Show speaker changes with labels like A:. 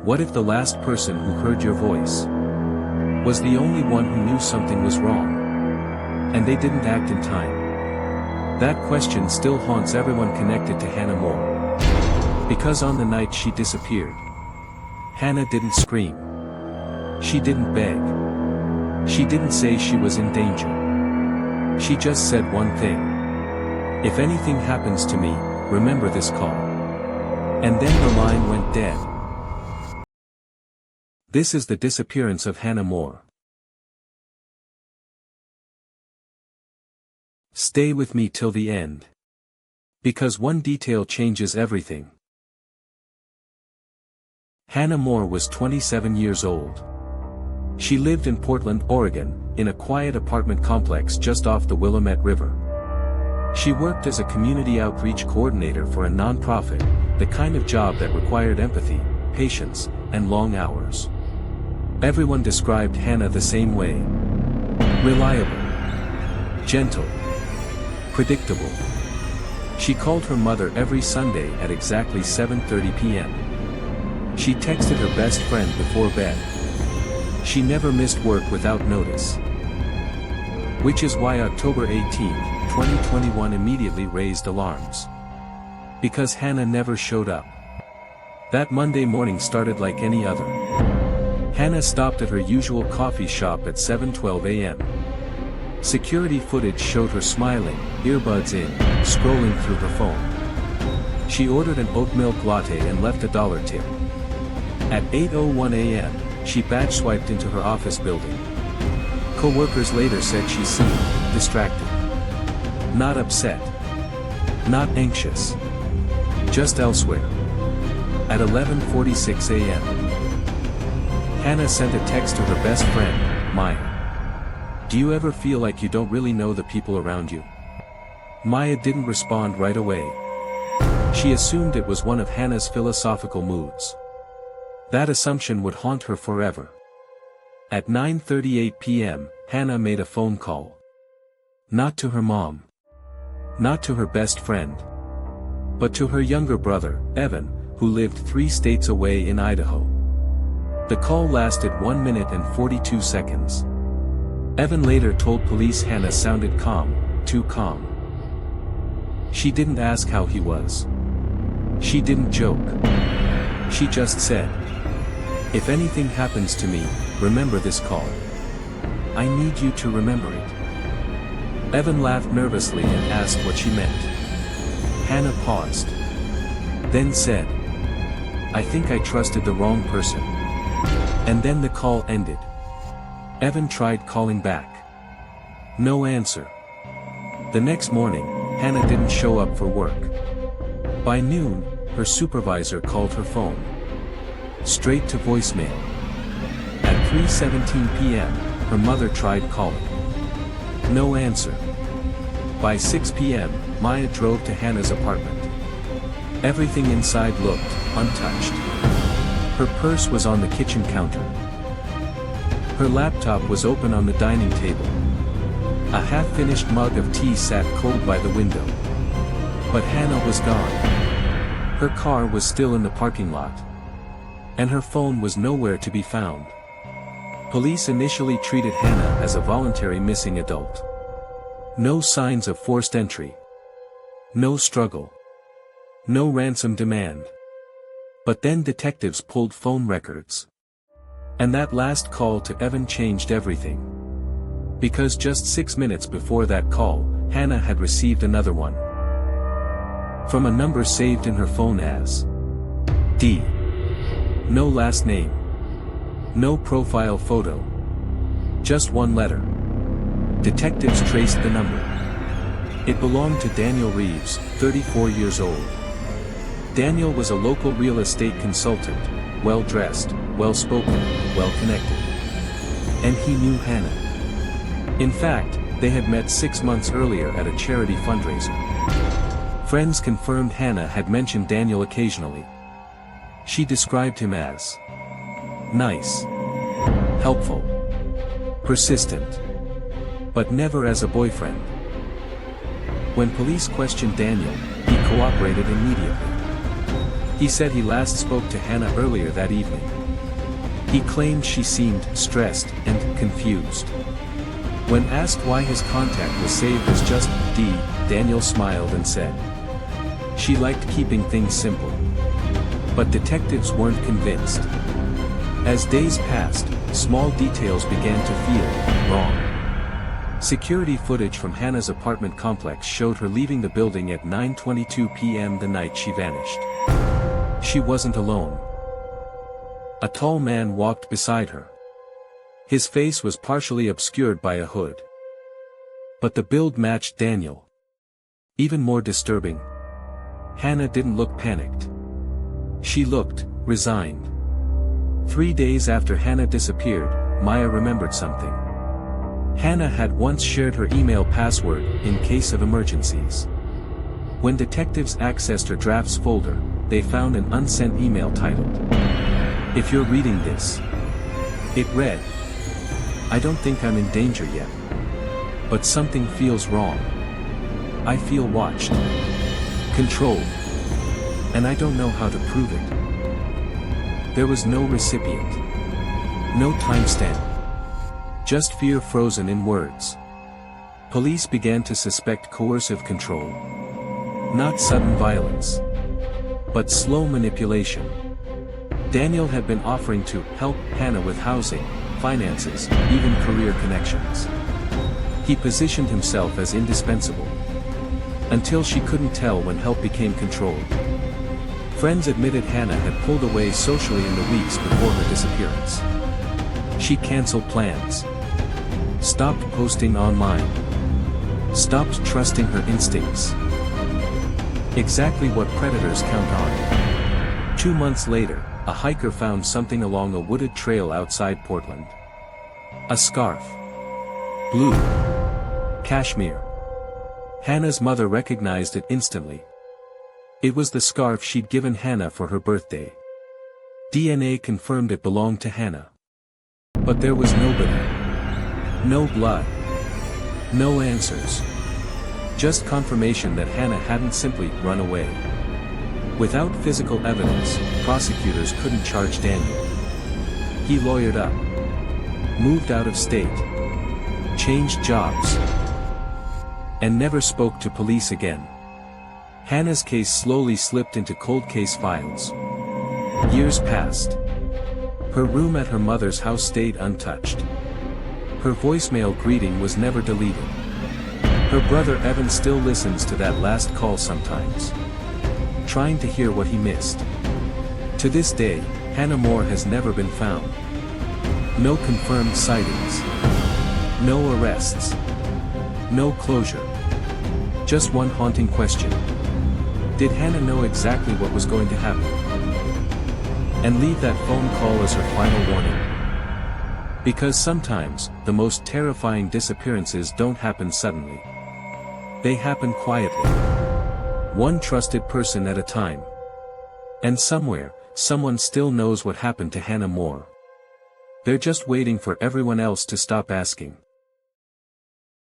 A: What if the last person who heard your voice was the only one who knew something was wrong, and they didn't act in time? That question still haunts everyone connected to Hannah Moore. Because on the night she disappeared, Hannah didn't scream. She didn't beg. She didn't say she was in danger. She just said one thing. If anything happens to me, remember this call. And then the line went dead. This is the disappearance of Hannah Moore. Stay with me till the end. Because one detail changes everything. Hannah Moore was 27 years old. She lived in Portland, Oregon, in a quiet apartment complex just off the Willamette River. She worked as a community outreach coordinator for a nonprofit, the kind of job that required empathy, patience, and long hours. Everyone described Hannah the same way. Reliable. Gentle. Predictable. She called her mother every Sunday at exactly 7:30 p.m. She texted her best friend before bed. She never missed work without notice. Which is why October 18, 2021 immediately raised alarms. Because Hannah never showed up. That Monday morning started like any other. Hannah stopped at her usual coffee shop at 7:12 a.m. Security footage showed her smiling, earbuds in, scrolling through her phone. She ordered an oat milk latte and left a $1 tip. At 8:01 a.m., she badge swiped into her office building. Co-workers later said she seemed distracted. Not upset. Not anxious. Just elsewhere. At 11:46 a.m., Hannah sent a text to her best friend, Maya. Do you ever feel like you don't really know the people around you? Maya didn't respond right away. She assumed it was one of Hannah's philosophical moods. That assumption would haunt her forever. At 9:38 p.m., Hannah made a phone call. Not to her mom. Not to her best friend. But to her younger brother, Evan, who lived 3 states away in Idaho. The call lasted 1 minute and 42 seconds. Evan later told police Hannah sounded calm, too calm. She didn't ask how he was. She didn't joke. She just said, "If anything happens to me, remember this call. I need you to remember it." Evan laughed nervously and asked what she meant. Hannah paused. Then said, "I think I trusted the wrong person." And then the call ended. Evan tried calling back. No answer. The next morning, Hannah didn't show up for work. By noon, her supervisor called her phone. Straight to voicemail. At 3:17 p.m., her mother tried calling. No answer. By 6 p.m., Maya drove to Hannah's apartment. Everything inside looked untouched. Her purse was on the kitchen counter. Her laptop was open on the dining table. A half-finished mug of tea sat cold by the window. But Hannah was gone. Her car was still in the parking lot. And her phone was nowhere to be found. Police initially treated Hannah as a voluntary missing adult. No signs of forced entry. No struggle. No ransom demand. But then detectives pulled phone records. And that last call to Evan changed everything. Because just 6 minutes before that call, Hannah had received another one. From a number saved in her phone as D. No last name. No profile photo. Just one letter. Detectives traced the number. It belonged to Daniel Reeves, 34 years old. Daniel was a local real estate consultant, well-dressed, well-spoken, well-connected. And he knew Hannah. In fact, they had met 6 months earlier at a charity fundraiser. Friends confirmed Hannah had mentioned Daniel occasionally. She described him as nice, helpful, persistent, but never as a boyfriend. When police questioned Daniel, he cooperated immediately. He said he last spoke to Hannah earlier that evening. He claimed she seemed stressed and confused. When asked why his contact was saved as just D, Daniel smiled and said she liked keeping things simple. But detectives weren't convinced. As days passed, small details began to feel wrong. Security footage from Hannah's apartment complex showed her leaving the building at 9:22 p.m. the night she vanished. She wasn't alone. A tall man walked beside her. His face was partially obscured by a hood. But the build matched Daniel. Even more disturbing, Hannah didn't look panicked. She looked resigned. 3 days after Hannah disappeared, Maya remembered something. Hannah had once shared her email password in case of emergencies. When detectives accessed her drafts folder, they found an unsent email titled, "If you're reading this." It read, "I don't think I'm in danger yet. But something feels wrong. I feel watched, controlled, and I don't know how to prove it." There was no recipient. No timestamp. Just fear frozen in words. Police began to suspect coercive control. Not sudden violence, but slow manipulation. Daniel had been offering to help Hannah with housing, finances, even career connections. He positioned himself as indispensable. Until she couldn't tell when help became controlled. Friends admitted Hannah had pulled away socially in the weeks before her disappearance. She canceled plans. Stopped posting online. Stopped trusting her instincts. Exactly what predators count on. 2 months later, a hiker found something along a wooded trail outside Portland. A scarf. Blue. Cashmere. Hannah's mother recognized it instantly. It was the scarf she'd given Hannah for her birthday. DNA confirmed it belonged to Hannah. But there was nobody. No blood. No answers. Just confirmation that Hannah hadn't simply run away. Without physical evidence, prosecutors couldn't charge Daniel. He lawyered up. Moved out of state. Changed jobs. And never spoke to police again. Hannah's case slowly slipped into cold case files. Years passed. Her room at her mother's house stayed untouched. Her voicemail greeting was never deleted. Her brother Evan still listens to that last call sometimes, trying to hear what he missed. To this day, Hannah Moore has never been found. No confirmed sightings. No arrests. No closure. Just one haunting question. Did Hannah know exactly what was going to happen? And leave that phone call as her final warning. Because sometimes, the most terrifying disappearances don't happen suddenly. They happen quietly. One trusted person at a time. And somewhere, someone still knows what happened to Hannah Moore. They're just waiting for everyone else to stop asking.